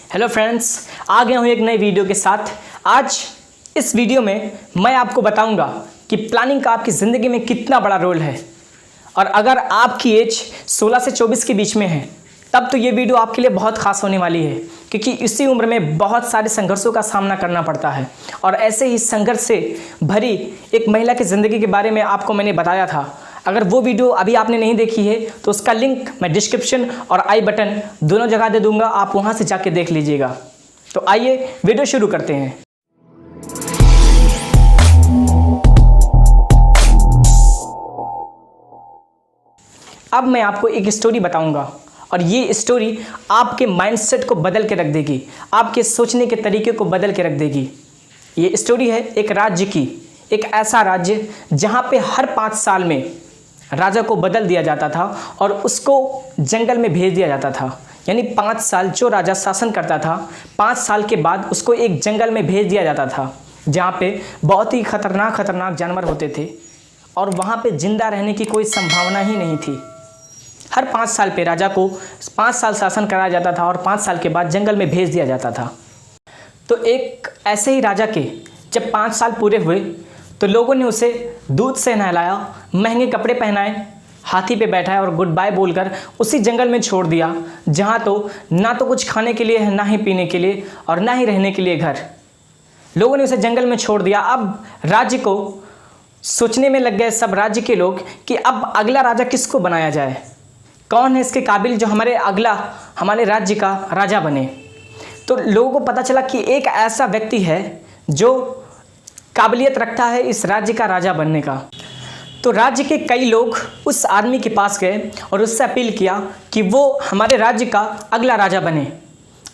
Hello friends, आ गया हूँ एक नई वीडियो के साथ। आज इस वीडियो में मैं आपको बताऊंगा कि प्लानिंग का आपकी ज़िंदगी में कितना बड़ा रोल है। और अगर आपकी एज 16 से 24 के बीच में है तब तो ये वीडियो आपके लिए बहुत खास होने वाली है, क्योंकि इसी उम्र में बहुत सारे संघर्षों का सामना करना पड़ता है। और ऐसे ही संघर्ष से भरी एक महिला की ज़िंदगी के बारे में आपको मैंने बताया था। अगर वो वीडियो अभी आपने नहीं देखी है तो उसका लिंक मैं डिस्क्रिप्शन और आई बटन दोनों जगह दे दूंगा, आप वहां से जाके देख लीजिएगा। तो आइए वीडियो शुरू करते हैं। अब मैं आपको एक स्टोरी बताऊंगा और ये स्टोरी आपके माइंडसेट को बदल के रख देगी, आपके सोचने के तरीके को बदल के रख देगी। ये स्टोरी है एक राज्य की, एक ऐसा राज्य जहाँ पे हर 5 साल में राजा को बदल दिया जाता था और उसको जंगल में भेज दिया जाता था। यानी 5 साल जो राजा शासन करता था, 5 साल के बाद उसको एक जंगल में भेज दिया जाता था जहाँ पे बहुत ही खतरनाक जानवर होते थे और वहाँ पे जिंदा रहने की कोई संभावना ही नहीं थी। हर 5 साल पे राजा को 5 साल शासन कराया जाता था और 5 साल के बाद जंगल में भेज दिया जाता था। तो एक ऐसे ही राजा के जब 5 साल पूरे हुए तो लोगों ने उसे दूध से नहलाया, महंगे कपड़े पहनाए, हाथी पे बैठाया और गुड बाय बोलकर उसी जंगल में छोड़ दिया जहाँ तो ना तो कुछ खाने के लिए है, ना ही पीने के लिए और ना ही रहने के लिए घर। लोगों ने उसे जंगल में छोड़ दिया। अब राज्य को सोचने में लग गए सब राज्य के लोग कि अब अगला राजा किसको बनाया जाए, कौन है इसके काबिल जो हमारे राज्य का राजा बने। तो लोगों को पता चला कि एक ऐसा व्यक्ति है जो काबिलियत रखता है इस राज्य का राजा बनने का। तो राज्य के कई लोग उस आदमी के पास गए और उससे अपील किया कि वो हमारे राज्य का अगला राजा बने,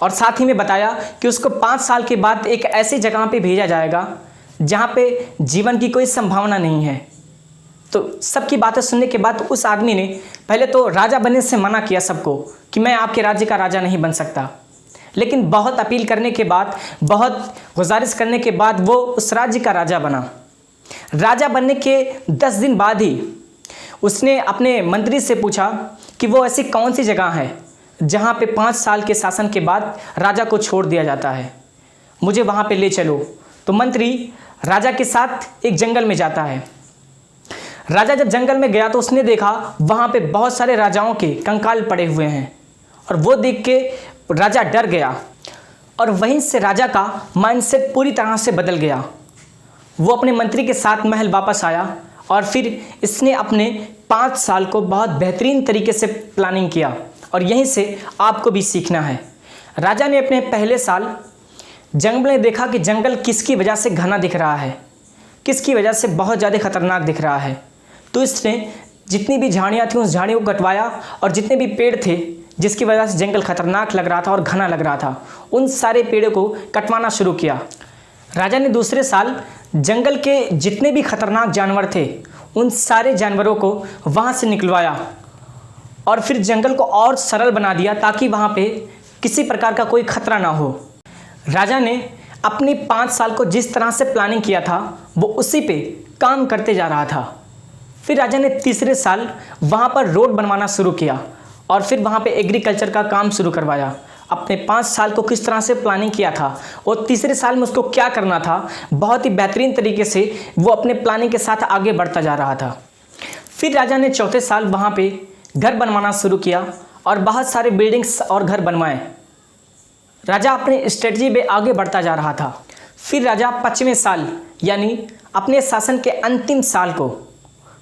और साथ ही में बताया कि उसको 5 साल के बाद एक ऐसी जगह पे भेजा जाएगा जहाँ पे जीवन की कोई संभावना नहीं है। तो सबकी बातें सुनने के बाद उस आदमी ने पहले तो राजा बनने से मना किया सबको कि मैं आपके राज्य का राजा नहीं बन सकता। लेकिन बहुत अपील करने के बाद, बहुत गुजारिश करने के बाद वो उस राज्य का राजा बना। राजा बनने के 10 दिन बाद ही उसने अपने मंत्री से पूछा कि वो ऐसी कौन सी जगह है जहाँ पे 5 साल के शासन के बाद राजा को छोड़ दिया जाता है, मुझे वहाँ पे ले चलो। तो मंत्री राजा के साथ एक जंगल में जाता है। राजा जब जंगल में गया तो उसने देखा वहाँ पे बहुत सारे राजाओं के कंकाल पड़े हुए हैं और वो देख के राजा डर गया और वहीं से राजा का माइंडसेट पूरी तरह से बदल गया। वो अपने मंत्री के साथ महल वापस आया और फिर इसने अपने 5 साल को बहुत बेहतरीन तरीके से प्लानिंग किया और यहीं से आपको भी सीखना है। राजा ने अपने पहले साल जंगल में देखा कि जंगल किसकी वजह से घना दिख रहा है, किसकी वजह से बहुत ज़्यादा खतरनाक दिख रहा है। तो इसने जितनी भी झाड़ियाँ थी उस झाड़ियों को कटवाया और जितने भी पेड़ थे जिसकी वजह से जंगल खतरनाक लग रहा था और घना लग रहा था, उन सारे पेड़ों को कटवाना शुरू किया। राजा ने दूसरे साल जंगल के जितने भी खतरनाक जानवर थे उन सारे जानवरों को वहाँ से निकलवाया और फिर जंगल को और सरल बना दिया ताकि वहाँ पे किसी प्रकार का कोई खतरा ना हो। राजा ने अपनी 5 साल को जिस तरह से प्लानिंग किया था वो उसी पे काम करते जा रहा था। फिर राजा ने तीसरे साल वहाँ पर रोड बनवाना शुरू किया और फिर वहाँ पे एग्रीकल्चर का काम शुरू करवाया। अपने 5 साल को किस तरह से प्लानिंग किया था और तीसरे साल में उसको क्या करना था, बहुत ही बेहतरीन तरीके से वो अपने प्लानिंग के साथ आगे बढ़ता जा रहा था। फिर राजा ने चौथे साल वहाँ पे घर बनवाना शुरू किया और बहुत सारे बिल्डिंग्स और घर बनवाए। राजा अपने स्ट्रेटजी पे आगे बढ़ता जा रहा था। फिर राजा 5वें साल यानी अपने शासन के अंतिम साल को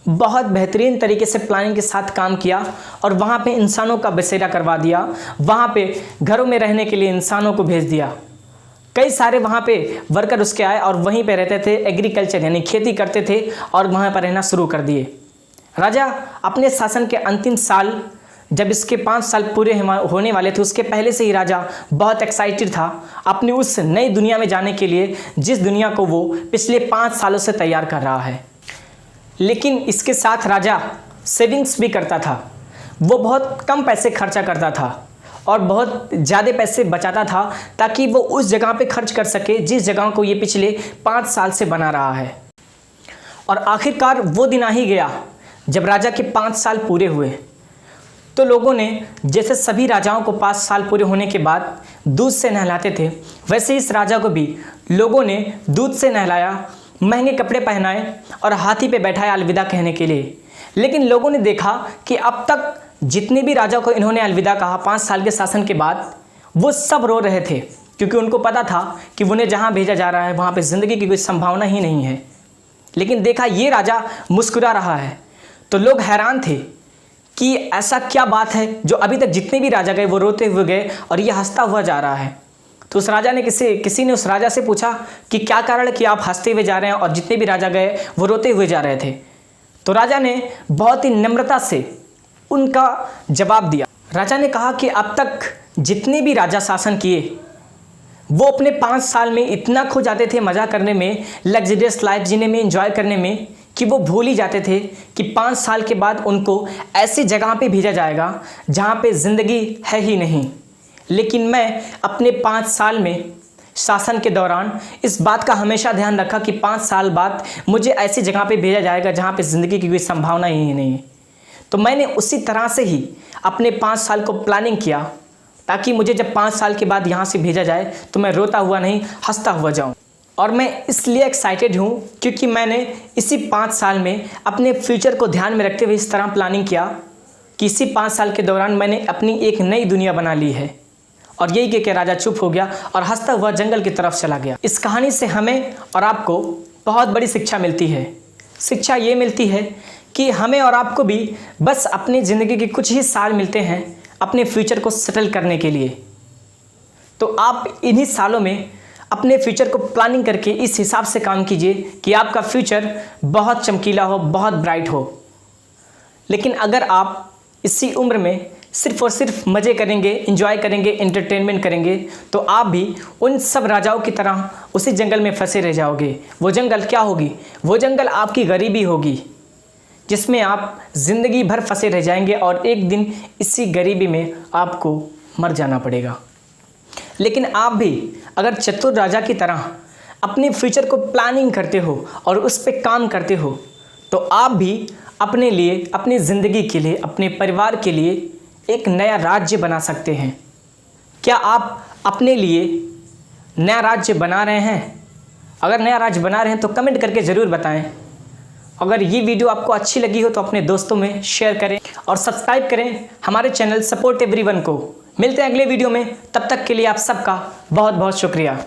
बहुत बेहतरीन तरीके से प्लानिंग के साथ काम किया और वहाँ पे इंसानों का बसेरा करवा दिया। वहाँ पे घरों में रहने के लिए इंसानों को भेज दिया। कई सारे वहाँ पे वर्कर उसके आए और वहीं पे रहते थे, एग्रीकल्चर यानी खेती करते थे और वहाँ पर रहना शुरू कर दिए। राजा अपने शासन के अंतिम साल जब इसके 5 साल पूरे होने वाले थे उसके पहले से ही राजा बहुत एक्साइटेड था अपनी उस नई दुनिया में जाने के लिए जिस दुनिया को वो पिछले 5 सालों से तैयार कर रहा है। लेकिन इसके साथ राजा सेविंग्स भी करता था। वो बहुत कम पैसे खर्चा करता था और बहुत ज़्यादा पैसे बचाता था ताकि वो उस जगह पे खर्च कर सके जिस जगह को ये पिछले 5 साल से बना रहा है। और आखिरकार वो दिन आ ही गया जब राजा के 5 साल पूरे हुए। तो लोगों ने जैसे सभी राजाओं को 5 साल पूरे होने के बाद दूध से नहलाते थे, वैसे इस राजा को भी लोगों ने दूध से नहलाया, महंगे कपड़े पहनाए और हाथी पे बैठाया अलविदा कहने के लिए। लेकिन लोगों ने देखा कि अब तक जितने भी राजा को इन्होंने अलविदा कहा 5 साल के शासन के बाद, वो सब रो रहे थे, क्योंकि उनको पता था कि उन्हें जहाँ भेजा जा रहा है वहाँ पे ज़िंदगी की कोई संभावना ही नहीं है। लेकिन देखा ये राजा मुस्कुरा रहा है, तो लोग हैरान थे कि ऐसा क्या बात है जो अभी तक जितने भी राजा गए वो रोते हुए गए और ये हंसता हुआ जा रहा है। तो उस राजा ने किसी ने उस राजा से पूछा कि क्या कारण है कि आप हंसते हुए जा रहे हैं और जितने भी राजा गए वो रोते हुए जा रहे थे। तो राजा ने बहुत ही नम्रता से उनका जवाब दिया। राजा ने कहा कि अब तक जितने भी राजा शासन किए वो अपने 5 साल में इतना खो जाते थे मज़ा करने में, लग्जरियस लाइफ जीने में, एंजॉय करने में, कि वो भूल ही जाते थे कि 5 साल के बाद उनको ऐसी जगह पे भेजा जाएगा जहाँ पे ज़िंदगी है ही नहीं। लेकिन मैं अपने 5 साल में शासन के दौरान इस बात का हमेशा ध्यान रखा कि 5 साल बाद मुझे ऐसी जगह पे भेजा जाएगा जहाँ पे ज़िंदगी की कोई संभावना ही नहीं है। तो मैंने उसी तरह से ही अपने 5 साल को प्लानिंग किया, ताकि मुझे जब 5 साल के बाद यहाँ से भेजा जाए तो मैं रोता हुआ नहीं, हंसता हुआ जाऊँ। और मैं इसलिए एक्साइटेड हूँ क्योंकि मैंने इसी 5 साल में अपने फ्यूचर को ध्यान में रखते हुए इस तरह प्लानिंग किया कि इसी 5 साल के दौरान मैंने अपनी एक नई दुनिया बना ली है। और यही कह के राजा चुप हो गया और हंसता हुआ जंगल की तरफ चला गया। इस कहानी से हमें और आपको बहुत बड़ी शिक्षा मिलती है। शिक्षा ये मिलती है कि हमें और आपको भी बस अपनी ज़िंदगी के कुछ ही साल मिलते हैं अपने फ्यूचर को सेटल करने के लिए। तो आप इन्हीं सालों में अपने फ्यूचर को प्लानिंग करके इस हिसाब से काम कीजिए कि आपका फ्यूचर बहुत चमकीला हो, बहुत ब्राइट हो। लेकिन अगर आप इसी उम्र में सिर्फ और सिर्फ मज़े करेंगे, एंजॉय करेंगे, एंटरटेनमेंट करेंगे, तो आप भी उन सब राजाओं की तरह उसी जंगल में फंसे रह जाओगे। वो जंगल क्या होगी? वो जंगल आपकी गरीबी होगी, जिसमें आप ज़िंदगी भर फंसे रह जाएंगे और एक दिन इसी गरीबी में आपको मर जाना पड़ेगा। लेकिन आप भी अगर चतुर राजा की तरह अपने फ्यूचर को प्लानिंग करते हो और उस पर काम करते हो, तो आप भी अपने लिए, अपनी ज़िंदगी के लिए, अपने परिवार के लिए एक नया राज्य बना सकते हैं। क्या आप अपने लिए नया राज्य बना रहे हैं? अगर नया राज्य बना रहे हैं तो कमेंट करके ज़रूर बताएं। अगर ये वीडियो आपको अच्छी लगी हो तो अपने दोस्तों में शेयर करें और सब्सक्राइब करें हमारे चैनल सपोर्ट एवरीवन को। मिलते हैं अगले वीडियो में, तब तक के लिए आप सबका बहुत बहुत शुक्रिया।